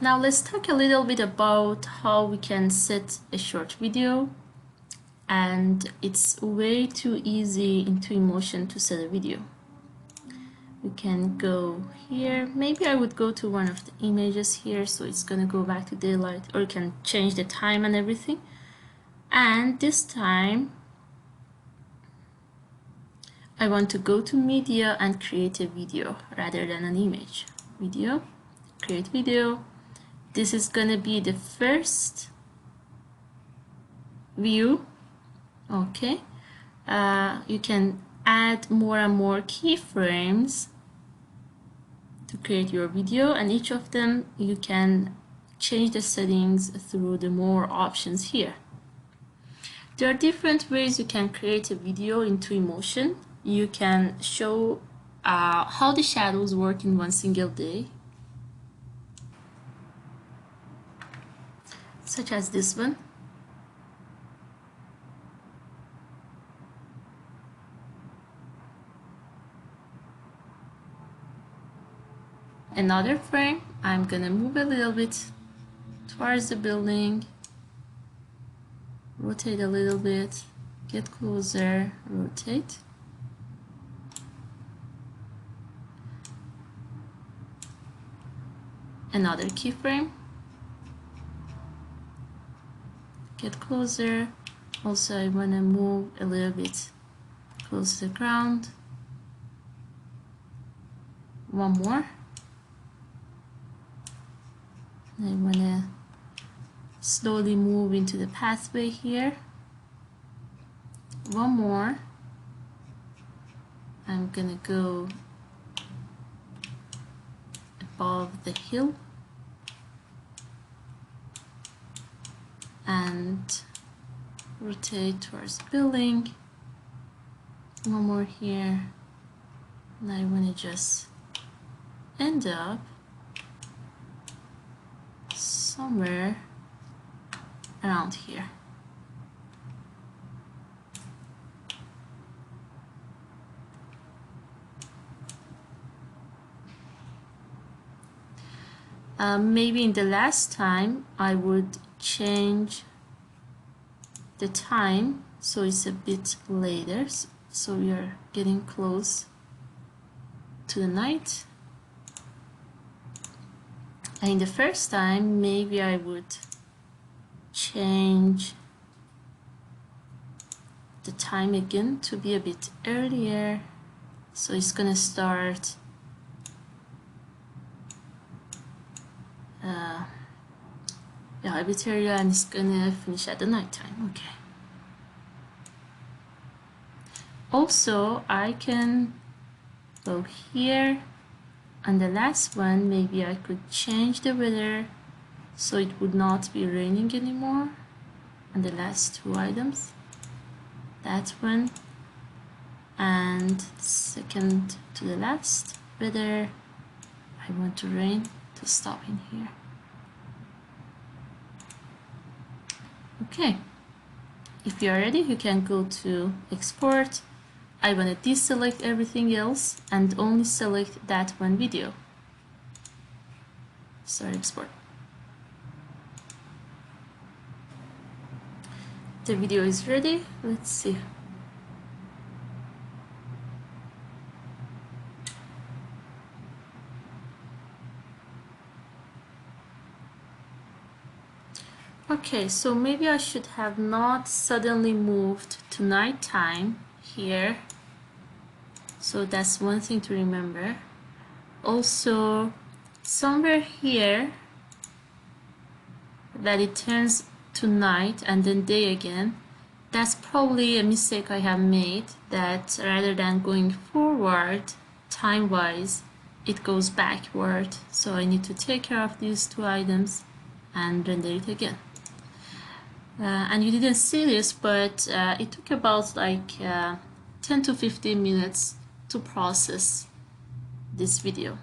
Now let's talk a little bit about how we can set a short video, and it's way too easy in Twinmotion to set a video. We can go here. Maybe I would go to one of the images here, so it's gonna go back to daylight, or you can change the time and everything. And this time I want to go to media and create a video rather than an image. Video, create video. This is gonna be the first view. Okay, you can add more and more keyframes to create your video, and each of them you can change the settings through the more options here. There are different ways you can create a video in Twinmotion. You can show how the shadows work in one single day, such as this one. Another frame, I'm gonna move a little bit towards the building, rotate a little bit, get closer, rotate. Another keyframe, get closer. Also, I want to move a little bit close to the ground. One more. I want to slowly move into the pathway here. One more. I'm gonna go above the hill and rotate towards the building. One more here, and I want to just end up somewhere around here. Maybe in the last time I would change the time so it's a bit later, so we are getting close to the night. And in the first time, maybe I would change the time again to be a bit earlier, so it's gonna start a bit earlier and it's gonna finish at the night time. Okay. Also, I can go here. On the last one, maybe I could change the weather so it would not be raining anymore. On the last two items, that one, and second to the last, weather, I want the rain to stop in here. Okay, if you are ready, you can go to export. I want to deselect everything else and only select that one video. Start export. The video is ready. Let's see. Okay, so maybe I should have not suddenly moved to nighttime here. So that's one thing to remember. Also, somewhere here that it turns to night and then day again. That's probably a mistake I have made, that rather than going forward time-wise, it goes backward. So I need to take care of these two items and render it again. And you didn't see this, but it took about like 10 to 15 minutes to process this video.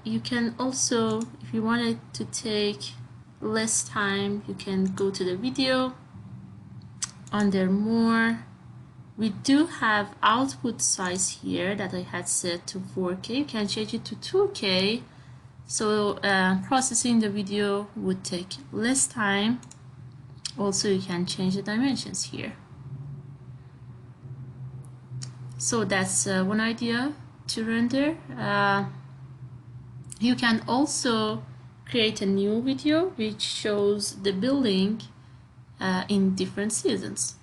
You can also, if you wanted to take less time, you can go to the video, under more. We do have output size here that I had set to 4K. You can change it to 2K, So processing the video would take less time. Also, you can change the dimensions here. So that's one idea to render. You can also create a new video which shows the building in different seasons.